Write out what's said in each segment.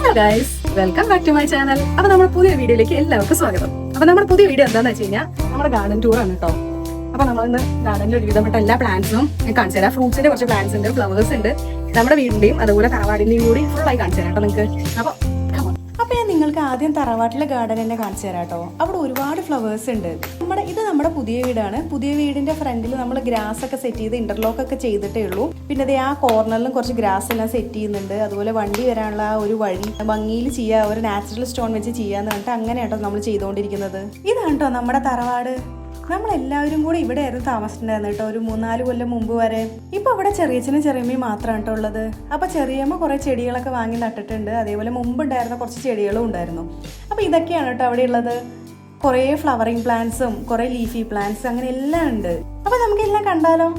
Hello guys, welcome back to my channel. അപ്പൊ നമ്മുടെ പുതിയ വീഡിയോയിലേക്ക് എല്ലാവർക്കും സ്വാഗതം. അപ്പൊ നമ്മുടെ പുതിയ വീഡിയോ എന്താണെന്ന് വെച്ച് കഴിഞ്ഞാൽ നമ്മുടെ ഗാർഡൻ ടൂർ ആണ് കേട്ടോ. അപ്പൊ നമ്മൾ ഇന്ന് ഗാർഡനിൽ ഒരുവിധപ്പെട്ട എല്ലാ പ്ലാന്റ്സും കാണിച്ചു തരാം. ഫ്രൂട്ട്സിന്റെ കുറച്ച് പ്ലാന്റ്സ് ഉണ്ട്, ഫ്ലവേഴ്സ് ഉണ്ട്, നമ്മുടെ വീടിന്റെയും അതുപോലെ തറവാടിന്റെയും കൂടി ഫുള്ളായി കാണിച്ചു തരാം കേട്ടോ നിങ്ങൾക്ക്. അപ്പോൾ ഞാൻ നിങ്ങൾക്ക് ആദ്യം തറവാട്ടിലെ ഗാർഡൻ തന്നെ കാണിച്ചു തരാം കേട്ടോ. അവിടെ ഒരുപാട് ഫ്ലവേഴ്സ് ഉണ്ട്. ഇത് നമ്മുടെ പുതിയ വീടാണ്. പുതിയ വീടിന്റെ ഫ്രണ്ടിൽ നമ്മൾ ഗ്രാസ് ഒക്കെ സെറ്റ് ചെയ്ത് ഇന്റർലോക്ക് ഒക്കെ ചെയ്തിട്ടേ ഉള്ളൂ. പിന്നെ അതേ ആ കോർണറിലും കുറച്ച് ഗ്രാസ് എല്ലാം സെറ്റ് ചെയ്യുന്നുണ്ട്. അതുപോലെ വണ്ടി വരാനുള്ള ആ ഒരു വഴി ഭംഗിയിൽ ചെയ്യുക, ഒരു നാച്ചുറൽ സ്റ്റോൺ വെച്ച് ചെയ്യാന്ന് പറഞ്ഞിട്ട് അങ്ങനെ കേട്ടോ നമ്മൾ ചെയ്തുകൊണ്ടിരിക്കുന്നത്. ഇതാണ് കേട്ടോ നമ്മുടെ തറവാട്. നമ്മളെല്ലാവരും കൂടെ ഇവിടെ ആയിരുന്നു താമസിച്ചിട്ടുണ്ടായിരുന്നു കേട്ടോ, ഒരു 3-4 കൊല്ലം മുമ്പ് വരെ. ഇപ്പൊ അവിടെ ചെറിയച്ഛനും ചെറിയമ്മയും മാത്രമാണ് കേട്ടോ ഉള്ളത്. അപ്പൊ ചെറിയമ്മ കുറെ ചെടികളൊക്കെ വാങ്ങി നട്ടിട്ടുണ്ട്. അതേപോലെ മുമ്പുണ്ടായിരുന്ന കുറച്ച് ചെടികളും ഉണ്ടായിരുന്നു. അപ്പൊ ഇതൊക്കെയാണ് കേട്ടോ അവിടെ ഉള്ളത്. കുറെ ഫ്ലവറിങ് പ്ലാന്റ്സും കുറെ ലീഫി പ്ലാന്റ്സ് അങ്ങനെ എല്ലാം ഉണ്ട്. അപ്പൊ നമുക്ക് എല്ലാം കണ്ടാലോ?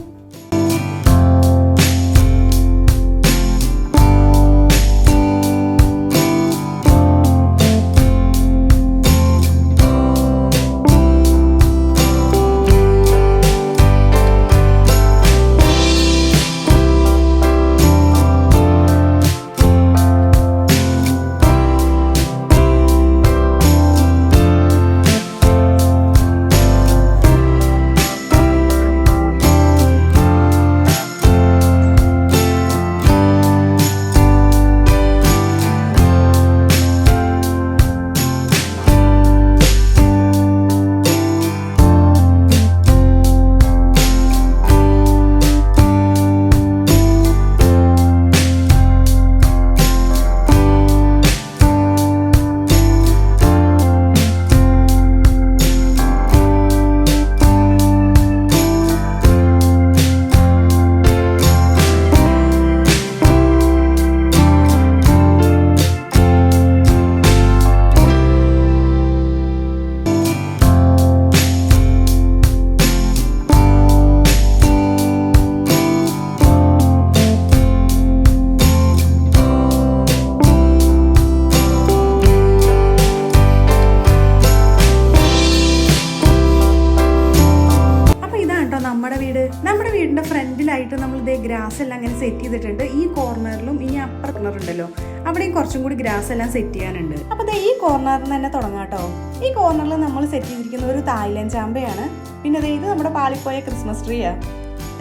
നമ്മുടെ വീടിന്റെ ഫ്രണ്ടിലായിട്ട് നമ്മൾ ഇതേ ഗ്രാസ് എല്ലാം അങ്ങനെ സെറ്റ് ചെയ്തിട്ടുണ്ട്. ഈ കോർണറിലും ഇനി അപ്പുറ കോർണർ ഉണ്ടല്ലോ, അവിടെയും കുറച്ചും കൂടി ഗ്രാസ് എല്ലാം സെറ്റ് ചെയ്യാനുണ്ട്. അപ്പൊ ഈ കോർണറിൽ നിന്ന് തന്നെ തുടങ്ങാം കേട്ടോ. ഈ കോർണറിൽ നമ്മൾ സെറ്റ് ചെയ്തിരിക്കുന്ന ഒരു തായ്ലൻഡ് ചാമ്പയാണ്. പിന്നെ ഇത് നമ്മുടെ പാളിപ്പോയ ക്രിസ്മസ് ട്രീയാ.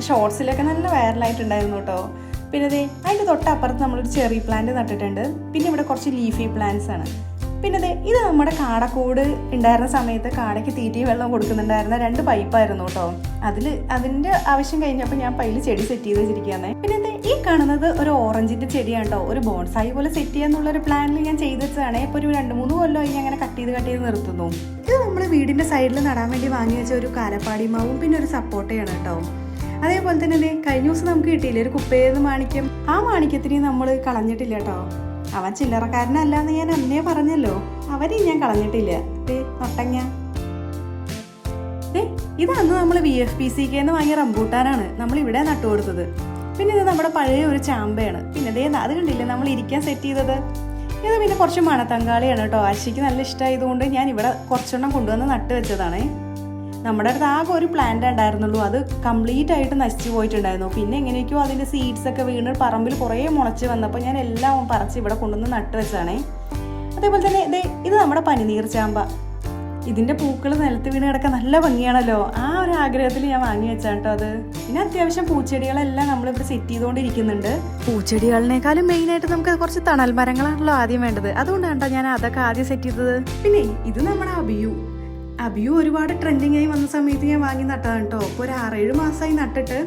ഷോർട്സിലൊക്കെ നല്ല വൈറലായിട്ടുണ്ടായിരുന്നു കേട്ടോ. പിന്നെ അതിന്റെ തൊട്ടപ്പുറത്ത് നമ്മളൊരു ചെറി പ്ലാന്റ് നട്ടിട്ടുണ്ട്. പിന്നെ ഇവിടെ കുറച്ച് ലീഫി പ്ലാന്റ്സ് ആണ്. പിന്നെ ഇത് നമ്മുടെ കാടക്കൂട് ഉണ്ടായിരുന്ന സമയത്ത് കാടയ്ക്ക് തീറ്റി വെള്ളം കൊടുക്കുന്നുണ്ടായിരുന്ന 2 പൈപ്പായിരുന്നു കേട്ടോ. അതിന്റെ ആവശ്യം കഴിഞ്ഞപ്പോൾ ഞാൻ പൈല് ചെടി സെറ്റ് ചെയ്ത് വെച്ചിരിക്കുകയാണ്. പിന്നെ ഈ കാണുന്നത് ഒരു ഓറഞ്ചിന്റെ ചെടിയാണ് കേട്ടോ. ഒരു ബോൺസായി പോലെ സെറ്റ് ചെയ്യാന്നുള്ളൊരു പ്ലാനിൽ ഞാൻ ചെയ്ത് വെച്ചതാണ്. ഇപ്പോൾ ഒരു 2-3 കൊല്ലമായി അങ്ങനെ കട്ട് ചെയ്ത് നിർത്തുന്നു. ഇത് നമ്മൾ വീടിന്റെ സൈഡിൽ നടാൻ വേണ്ടി വാങ്ങി വെച്ച ഒരു കാലപ്പാടി മാവും പിന്നെ ഒരു സപ്പോർട്ടയാണ് കേട്ടോ. അതേപോലെ തന്നെ കഴിഞ്ഞ ദിവസം നമുക്ക് കിട്ടിയില്ലേ ഒരു കുപ്പേന്ന് മാണിക്യം. ആ മാണിക്യത്തിന് നമ്മൾ കളഞ്ഞിട്ടില്ല കേട്ടോ. അവൻ ചില്ലറക്കാരനല്ലാന്ന് ഞാൻ അന്നേ പറഞ്ഞല്ലോ. അവരെയും ഞാൻ കളഞ്ഞിട്ടില്ല. നൊട്ടങ്ങ ഇത് അന്ന് നമ്മൾ VFPCKന്ന് വാങ്ങിയ റംബൂട്ടാനാണ് നമ്മൾ ഇവിടെ നട്ടുകൊടുത്തത്. പിന്നെ ഇത് നമ്മുടെ പഴയ ഒരു ചാമ്പയാണ്. പിന്നെ അത് കണ്ടില്ലേ നമ്മൾ ഇരിക്കാൻ സെറ്റ് ചെയ്തത്. ഇത് പിന്നെ കുറച്ച് മണത്തങ്കാളിയാണ് കേട്ടോ. ആശയ്ക്ക് നല്ല ഇഷ്ടമായതുകൊണ്ട് ഞാൻ ഇവിടെ കുറച്ചെണ്ണം കൊണ്ടുവന്ന് നട്ട് വെച്ചതാണേ. നമ്മുടെ അടുത്ത് ആകെ ഒരു പ്ലാന്റ് ഉണ്ടായിരുന്നുള്ളൂ. അത് കംപ്ലീറ്റ് ആയിട്ട് നശിച്ചു പോയിട്ടുണ്ടായിരുന്നു. പിന്നെ എങ്ങനെയൊക്കെയോ അതിൻ്റെ സീഡ്സ് ഒക്കെ വീണ് പറമ്പിൽ കുറേ മുളച്ച് വന്നപ്പോൾ ഞാൻ എല്ലാം പറിച്ച് ഇവിടെ കൊണ്ടുവന്ന് നട്ട് വെച്ചാണേ. അതേപോലെ തന്നെ ഇത് നമ്മുടെ പനിനീർ ചാമ്പ. ഇതിൻ്റെ പൂക്കൾ നിലത്ത് വീണ് കിടക്കാൻ നല്ല ഭംഗിയാണല്ലോ. ആ ഒരു ആഗ്രഹത്തിൽ ഞാൻ വാങ്ങി വെച്ചാൽ കേട്ടോ അത്. പിന്നെ അത്യാവശ്യം പൂച്ചെടികളെല്ലാം നമ്മളിവിടെ സെറ്റ് ചെയ്തുകൊണ്ടിരിക്കുന്നുണ്ട്. പൂച്ചെടികളിനേക്കാളും മെയിനായിട്ട് നമുക്ക് കുറച്ച് തണൽ മരങ്ങളാണല്ലോ ആദ്യം വേണ്ടത്. അതുകൊണ്ടാണ് ഞാൻ അതൊക്കെ ആദ്യം സെറ്റ് ചെയ്തത്. പിന്നെ ഇത് നമ്മുടെ അബിയു ഒരുപാട് ട്രെൻഡിങ് ആയി വന്ന സമയത്ത് ഞാൻ വാങ്ങി നട്ടതാണ് കേട്ടോ. ഇപ്പോൾ ഒരു 6-7 മാസമായി നട്ടിട്ട്.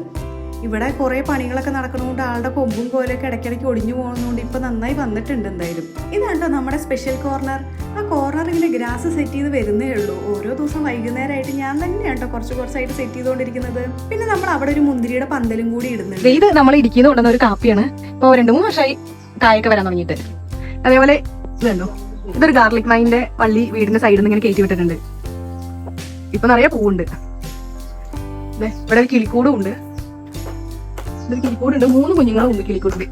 ഇവിടെ കുറേ പണികളൊക്കെ നടക്കുന്നതുകൊണ്ട് ആളുടെ കൊമ്പും കോലൊക്കെ ഇടയ്ക്കിടയ്ക്ക് ഒടിഞ്ഞു പോകുന്നതുകൊണ്ട് ഇപ്പം നന്നായി വന്നിട്ടുണ്ട് എന്തായാലും. ഇതാണ് കേട്ടോ നമ്മുടെ സ്പെഷ്യൽ കോർണർ. ആ കോർണർ ഇങ്ങനെ ഗ്രാസ് സെറ്റ് ചെയ്ത് വരുന്നേ ഉള്ളൂ. ഓരോ ദിവസം വൈകുന്നേരമായിട്ട് ഞാൻ തന്നെയാണ് കേട്ടോ കുറച്ചായിട്ട് സെറ്റ് ചെയ്തുകൊണ്ടിരിക്കുന്നത്. പിന്നെ നമ്മൾ അവിടെ ഒരു മുന്തിരിയുടെ പന്തലും കൂടി ഇടുന്നുണ്ട്. ഇത് നമ്മൾ ഇരിക്കുന്ന കൊണ്ടുവന്ന ഒരു കാപ്പിയാണ്. ഇപ്പോൾ 2-3 വർഷമായി കായൊക്കെ വരാൻ തുടങ്ങിയിട്ട്. അതേപോലെ ഇതുണ്ടോ, ഇതൊരു ഗാർലിക് വൈൻ്റെ വള്ളി വീടിന്റെ സൈഡിൽ നിന്ന് ഇങ്ങനെ കയറ്റി വിട്ടിട്ടുണ്ട്. ഇപ്പൊ നിറയെ പൂവുണ്ട്. ഇവിടെ ഒരു കിളിക്കൂടും ഉണ്ട്. ഇതൊരു കിളിക്കൂടുണ്ട്, 3 കുഞ്ഞുങ്ങളും ഉണ്ട് കിളിക്കൂടിൽ.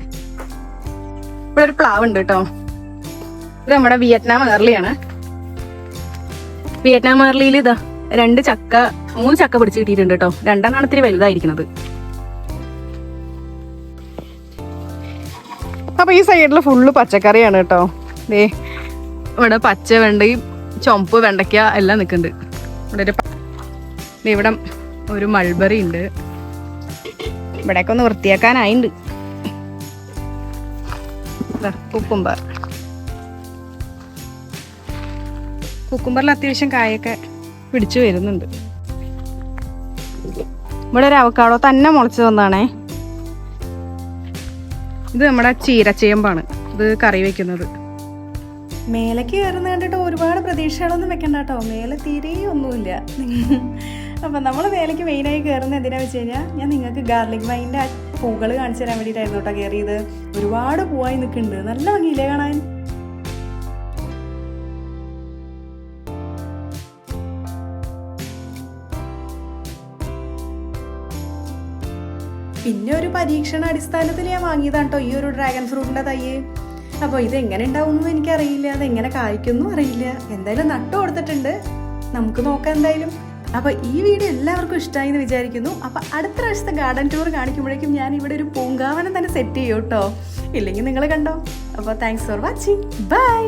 ഇവിടെ ഒരു പ്ലാവ് ഉണ്ട് കേട്ടോ. ഇത് നമ്മുടെ വിയറ്റ്നാം ഏർലിയാണ്. വിയറ്റ്നാം ഏർലിയിൽ ഇതാ 3 ചക്ക പിടിച്ച് കിട്ടിയിട്ടുണ്ട് കേട്ടോ. 2 ഇത്തിരി വലുതായിരിക്കുന്നത്. അപ്പൊ ഈ സൈഡിൽ ഫുള്ള് പച്ചക്കറിയാണ് കേട്ടോ. ദേ ഇവിടെ പച്ച വെണ്ടയും ചുമപ്പ് വെണ്ടയ്ക്ക എല്ലാം നിൽക്കുന്നുണ്ട്. ഇവിടെ ഒരു മൾബറി ഉണ്ട്. ഇവിടെയൊക്കെ ഒന്ന് വൃത്തിയാക്കാനായിണ്ട്. കുക്കുംബറിൽ അത്യാവശ്യം കായൊക്കെ പിടിച്ചു വരുന്നുണ്ട്. ഇവിടെ ഒരു അവക്കാടോ തന്നെ മുളച്ചു വന്നാണേ. ഇത് നമ്മുടെ ചീരച്ചേമ്പാണ്. ഇത് കറി വെക്കുന്നത്. മേലേക്ക് കയറുന്ന കണ്ടിട്ട് ഒരുപാട് പ്രതീക്ഷകളൊന്നും വെക്കണ്ട കേട്ടോ. മേലെ തീരെ ഒന്നുമില്ല. അപ്പം നമ്മൾ മേലേക്ക് മെയിനായി കയറുന്നത് എന്തിനാണെന്ന് വെച്ച് കഴിഞ്ഞാൽ ഞാൻ നിങ്ങൾക്ക് ഗാർലിക് വൈൻ്റെ ആ പൂക്കൾ കാണിച്ചു തരാൻ വേണ്ടിയിട്ടായിരുന്നു കേട്ടോ കയറിയത്. ഒരുപാട് പൂവായി നിൽക്കുന്നുണ്ട്. നല്ല ഭംഗിയില്ലേ കാണാൻ. പിന്നെ ഒരു പരീക്ഷണ അടിസ്ഥാനത്തിൽ ഞാൻ വാങ്ങിയതാണ് കേട്ടോ ഈ ഒരു ഡ്രാഗൺ ഫ്രൂട്ടിൻ്റെ തൈ. അപ്പോൾ ഇതെങ്ങനെ ഉണ്ടാവുമെന്നും എനിക്കറിയില്ല, അതെങ്ങനെ കായ്ക്കൊന്നും അറിയില്ല. എന്തായാലും നട്ടു കൊടുത്തിട്ടുണ്ട്, നമുക്ക് നോക്കാം എന്തായാലും. അപ്പോൾ ഈ വീഡിയോ എല്ലാവർക്കും ഇഷ്ടമായി എന്ന് വിചാരിക്കുന്നു. അപ്പോൾ അടുത്ത പ്രാവശ്യത്തെ ഗാർഡൻ ടൂർ കാണിക്കുമ്പോഴേക്കും ഞാൻ ഇവിടെ ഒരു പൂങ്കാവനം തന്നെ സെറ്റ് ചെയ്യും കേട്ടോ. ഇല്ലെങ്കിൽ നിങ്ങൾ കണ്ടോ. അപ്പോൾ താങ്ക്സ് ഫോർ വാച്ചിങ്. ബൈ.